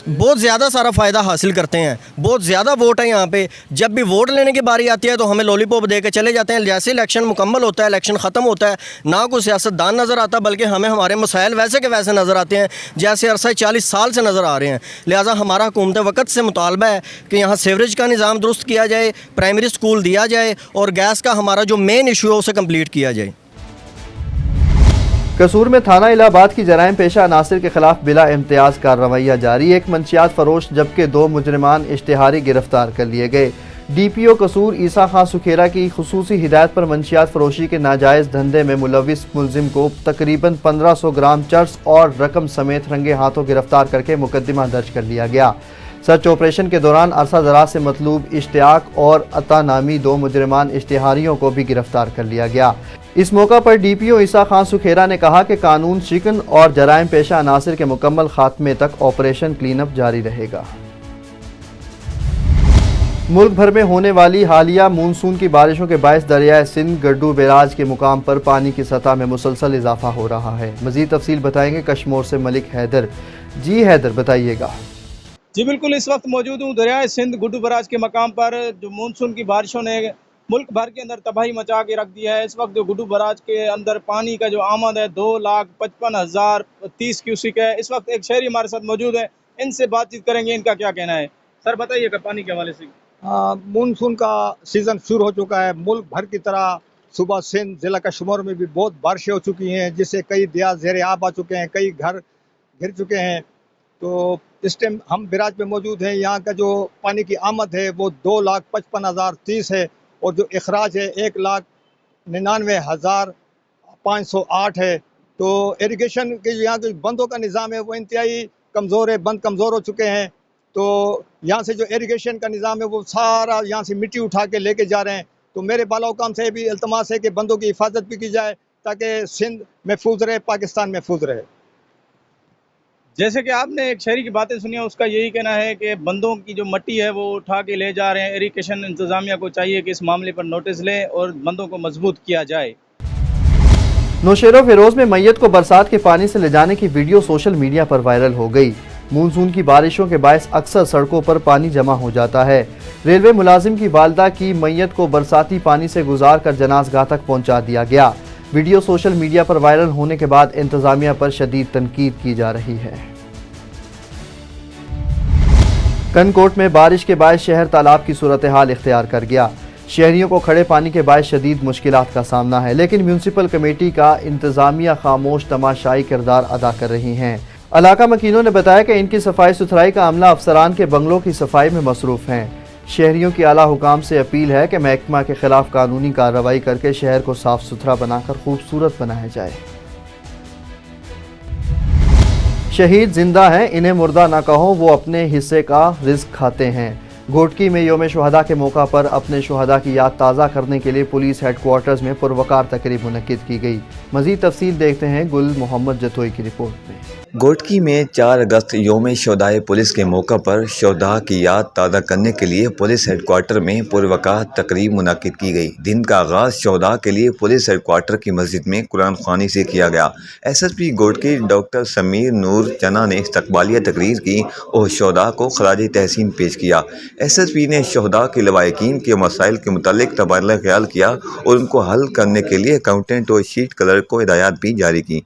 [SPEAKER 18] बहुत ज़्यादा सारा फ़ायदा हासिल करते हैं। बहुत ज़्यादा वोट है यहाँ पे। जब भी वोट लेने की बारी आती है तो हमें लॉलीपॉप दे के चले जाते हैं। जैसे इलेक्शन मुकम्मल होता है, इलेक्शन ख़त्म होता है, ना कोई सियासतदान नज़र आता, बल्कि हमें हमारे मसाइल वैसे के वैसे नज़र आते हैं जैसे अरसा 40 साल से नज़र आ रहे हैं। लिहाजा हमारा हुकूमत वक्त से मुतालबा है कि यहाँ सीवरेज का निज़ाम दुरुस्त किया जाए, प्राइमरी स्कूल दिया जाए और गैस का हमारा जो मेन इशू है उसे कम्प्लीट किया जाए।
[SPEAKER 1] कसूर में थाना इलाहाबाद की जराइम पेशा अनासिर के खिलाफ बिला इम्तियाज़ कार्रवाइयाँ जारी। एक मंशियात फरोश जबकि 2 मुजरिमान इश्तिहारी गिरफ्तार कर लिए गए। DPO कसूर ईसा खां सुखेरा की खुसूसी हिदायत पर मंशियात फरोशी के नाजायज़ धंधे में मुलविस मुलजिम को तकरीबन 1500 ग्राम चर्स और रकम समेत रंगे हाथों गिरफ्तार करके मुकदमा दर्ज कर लिया गया। सर्च ऑपरेशन के दौरान अरसा दराज से मतलूब इश्तियाक और अता नामी 2 मुजरिमान इश्तिहारियों को भी गिरफ्तार कर लिया गया। इस मौका पर DPO ईसा खां सुखेरा ने कहा कि कानून शिकन और जराइम पेशा अनासिर के मुकम्मल खात्मे तक ऑपरेशन क्लीनअप जारी रहेगा। मुल्क भर में होने वाली हालिया मानसून की बारिशों के बायस दरियाए सिंध गड्डू बैराज के मुकाम पर पानी की सतह में मुसलसल इजाफा हो रहा है। मजीद तफसील बताएंगे कश्मीर से मलिक हैदर। जी हैदर, बताइएगा।
[SPEAKER 19] जी बिल्कुल, इस वक्त मौजूद हूँ दरियाए सिंध गुड्डू बराज के मकाम पर। जो मानसून की बारिशों ने मुल्क भर के अंदर तबाही मचा के रख दिया है। इस वक्त जो गुड्डू बराज के अंदर पानी का जो आमद है 2,55,030 क्यूसिक है। इस वक्त एक शहरी हमारे साथ मौजूद है, इनसे बातचीत करेंगे, इनका क्या कहना है। सर बताइएगा पानी के हवाले से।
[SPEAKER 20] मानसून का सीज़न शुरू हो चुका है। मुल्क भर की तरह सूबा सिंध ज़िला कश्मीर में भी बहुत बारिशें हो चुकी हैं, जिससे कई दरिया ज़ेर आब आ चुके हैं, कई घर गिर चुके हैं। तो इस टाइम हम बिराज में मौजूद हैं। यहाँ का जो पानी की आमद है वो 2,55,030 है और जो अखराज है 1,99,508 है। तो इरिगेशन के यहाँ के बंदों का निज़ाम है वो इंतहाई कमज़ोर है, बंद कमज़ोर हो चुके हैं। तो यहाँ से जो इरिगेशन का निज़ाम है वो सारा यहाँ से मिट्टी उठा के लेके जा रहे हैं। तो मेरे बाला हुकाम से भी इल्तमास है कि बंदों की हिफाजत भी की जाए ताकि सिंध महफूज रहे, पाकिस्तान महफूज रहे।
[SPEAKER 19] जैसे कि आपने एक शहरी की बातें सुनी है, उसका यही कहना है कि बंदों की जो मट्टी है वो उठा के ले जा रहे हैं। इरिगेशन इंतजामिया को चाहिए कि इस मामले पर नोटिस ले और बंदों को मजबूत किया जाए।
[SPEAKER 1] नौशेरो फिरोज में मैयत को बरसात के पानी से ले जाने की वीडियो सोशल मीडिया पर वायरल हो गई। मानसून की बारिशों के बायस अक्सर सड़कों पर पानी जमा हो जाता है। रेलवे मुलाजिम की वालदा की मैयत को बरसाती पानी से गुजार कर जनाज़गाह तक पहुंचा दिया गया। वीडियो सोशल मीडिया पर वायरल होने के बाद इंतजामिया पर शदीद तनकीद की जा रही है। कनकोट में बारिश के बायस शहर तालाब की सूरत हाल इख्तियार कर गया। शहरियों को खड़े पानी के बायस शदीद मुश्किलात का सामना है, लेकिन म्यूनसिपल कमेटी का इंतजामिया खामोश तमाशाई किरदार अदा कर रही हैं। इलाका मकीनों ने बताया कि इनकी सफाई सुथराई का अमला अफसरान के बंगलों की सफाई में मसरूफ़ हैं। शहरियों की आला हुकाम से अपील है कि महकमा के खिलाफ कानूनी कार्रवाई करके शहर को साफ सुथरा बनाकर खूबसूरत बनाया जाए। शहीद जिंदा हैं, इन्हें मुर्दा ना कहो, वो अपने हिस्से का रिज्क खाते हैं। घोटकी में यौम शुहदा के मौका पर अपने शुहदा की याद ताज़ा करने के लिए पुलिस हेडक्वार्टर्स में पुरवकार तकरीब मुनक्किद की गई। मज़ीद तफसील देखते हैं गुल मोहम्मद जतोई की रिपोर्ट में।
[SPEAKER 9] घोटकी में 4 अगस्त यौम शुहदाए पुलिस के मौका पर शुहदा की याद ताज़ा करने के लिए पुलिस हेडक्वार्टर में पुरवकार तकरीब मुनक्किद की गई। दिन का आगाज़ शुहदा के लिए पुलिस हेडक्वार्टर की मस्जिद में कुरान ख़वानी से किया गया। SSP घोटकी डॉक्टर समीर नूर चना ने इस्तकबालिया तकरीर की और शुहदा को खराज तहसीन पेश किया। SSP ने शहदा के लवाकिन के मसाइल के मुतालिक तबादला ख्याल किया और उनको हल करने के लिए अकाउंटेंट और शीट कलर को हिदायत भी जारी की।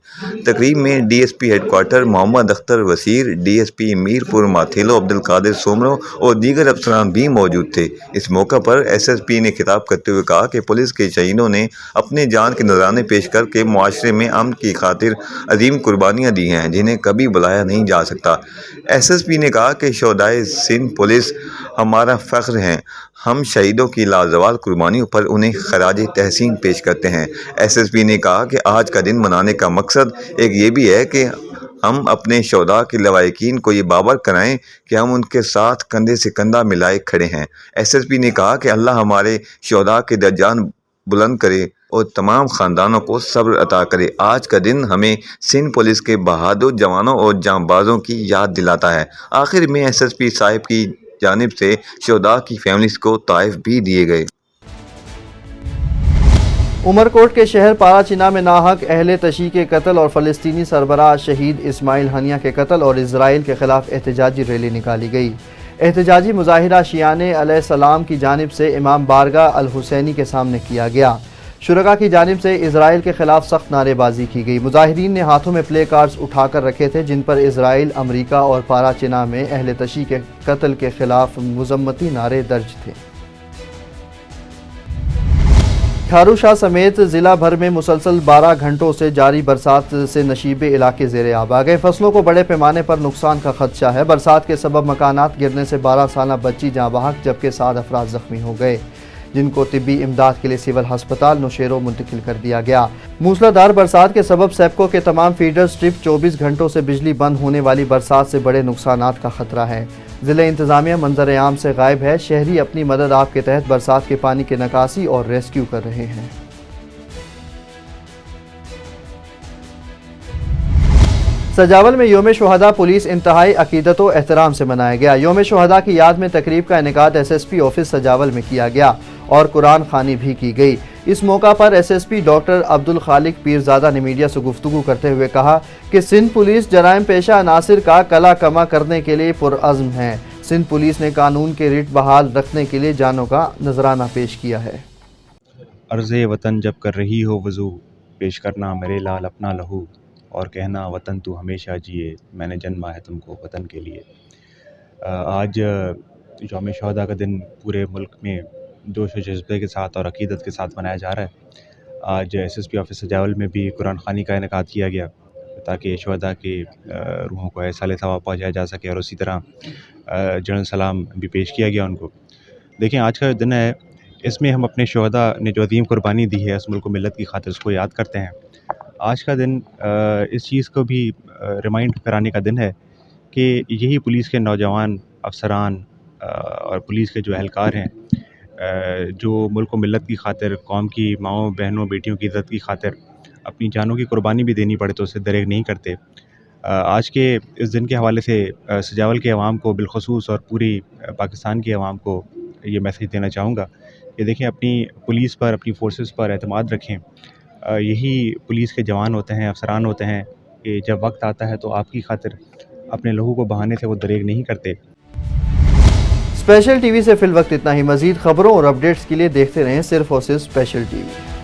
[SPEAKER 9] तकरीब में DSP headquarter Mohammad Akhtar Wasir, DSP Mirpur माथिलो Abdul Qadir Soomro और दीगर अफसरान भी मौजूद थे। इस मौका पर SSP ने खिताब करते हुए कहा कि पुलिस के शहीदों ने अपने जान के नजराने पेश करके मुआशरे में अमन की खातिर अजीम कुर्बानियाँ दी हैं जिन्हें कभी बुलाया नहीं जा सकता। SSP ने कहा कि शहदाए सिंध पुलिस हमारा फ़ख्र हैं। हम शहीदों की लाजवाल कुर्बानियों पर उन्हें खराज तहसीन पेश करते हैं। SSP ने कहा कि आज का दिन मनाने का मकसद एक ये भी है कि हम अपने शहदा के लवाकिन को ये बावर कराएं कि हम उनके साथ कंधे से कंधा मिलाए खड़े हैं। SSP ने कहा कि अल्लाह हमारे शहदा के दर्जान बुलंद करे और तमाम ख़ानदानों को सब्र अता करे। आज का दिन हमें सिंध पुलिस के बहादुर जवानों और जांबाजों की याद दिलाता है। आखिर में SSP साहिब की जानिब से शहदा की फैमिलीज़ को तोहफ़े भी दिए गए।
[SPEAKER 1] उमरकोट के शहर पाराचीना में नाहक अहले तशी के कत्ल और फ़लस्तीनी सरबराह शहीद इस्माइल हनिया के कत्ल और इजराइल के ख़िलाफ़ एहतजाजी रैली निकाली गई। एहतजाजी मुजाहिरा शियाने अलैहिस्सलाम की जानिब से इमाम बारगाह अल हुसैनी के सामने किया गया। शुरका की जानिब से इजराइल के ख़िलाफ़ सख्त नारेबाजी की गई। मुजाहिरीन ने हाथों में प्ले कार्ड्स उठाकर रखे थे जिन पर इजराइल, अमरीका और पाराचीना में अहले तशी के कत्ल के ख़िलाफ़ मुज़म्मती नारे दर्ज थे। खारू शाह समेत ज़िला भर में मुसलसल 12 घंटों से जारी बरसात से नशीबे इलाके ज़ेरे आब आ गए। फसलों को बड़े पैमाने पर नुकसान का खदशा है। बरसात के सबब मकानात गिरने से 12 साला बच्ची जाँ बहक जबकि 7 अफराद ज़ख्मी हो गए जिनको तिब्बी इमदाद के लिए सिविल हस्पताल नौशेरो मुंतकिल कर दिया गया। मूसलाधार बरसात के सबब सेप्को के तमाम फीडर स्ट्रिप 24 घंटों से बिजली बंद होने वाली बरसात से बड़े नुकसानात का खतरा है। ज़िला इंतज़ामिया मंजर आम से गायब है। शहरी अपनी मदद आप के तहत बरसात के पानी की निकासी और रेस्क्यू कर रहे हैं। सजावल में योम शुहदा पुलिस इंतहाई अकीदत व एहतराम से मनाया गया। योम शुहदा की याद में तकरीब का इनेकाद SSP ऑफिस सजावल में किया गया और कुरान खानी भी की गई। इस मौका पर SSP डॉक्टर अब्दुल खालिक पीरजादा ने मीडिया से गुफ्तगू करते हुए कहा कि सिंध पुलिस जराइम पेशा अनासिर का कला कमा करने के लिए पुरअज़्म है। सिंध पुलिस ने कानून के रिट बहाल रखने के लिए जानों का नजराना पेश किया है।
[SPEAKER 21] अर्ज़े वतन जब कर रही हो वज़ू, पेश करना मेरे लाल अपना लहू और कहना वतन तू हमेशा जिए, मैंने जन्मा है तुमको वतन के लिए। आज यौम शुहदा का दिन पूरे मुल्क में जोश व जज्बे के साथ और अकीदत के साथ मनाया जा रहा है। आज SSP ऑफिस सजावल में भी कुरान खानी का इनेकाद किया गया ताकि शुहदा के रूहों को एहसाले सवाब पहुँचाया जा सके और उसी तरह जनरल सलाम भी पेश किया गया उनको। देखें, आज का दिन है, इसमें हम अपने शुहदा ने जो अजीम कुर्बानी दी है उस मुल्क मिलत की खातिर उसको याद करते हैं। आज का दिन इस चीज़ को भी रिमाइंड कराने का दिन है कि यही पुलिस के नौजवान अफसरान और पुलिस के जो एहलकार हैं जो मुल्क व मिलत की खातिर, कौम की माओं बहनों बेटियों की इज़्ज़त की खातिर अपनी जानों की कुर्बानी भी देनी पड़े तो उससे दरेग नहीं करते। आज के इस दिन के हवाले से सजावल के अवाम को बिलखसूस और पूरी पाकिस्तान की अवाम को ये मैसेज देना चाहूँगा कि देखें, अपनी पुलिस पर, अपनी फोर्सेस पर एतमाद रखें। यही पुलिस के जवान होते हैं, अफसरान होते हैं कि जब वक्त आता है तो आपकी खातिर अपने लहू को बहाने से वो दरेग नहीं करते।
[SPEAKER 1] स्पेशल टीवी से फिल वक्त इतना ही। मजीद खबरों और अपडेट्स के लिए देखते रहें सिर्फ और सिर्फ स्पेशल टीवी।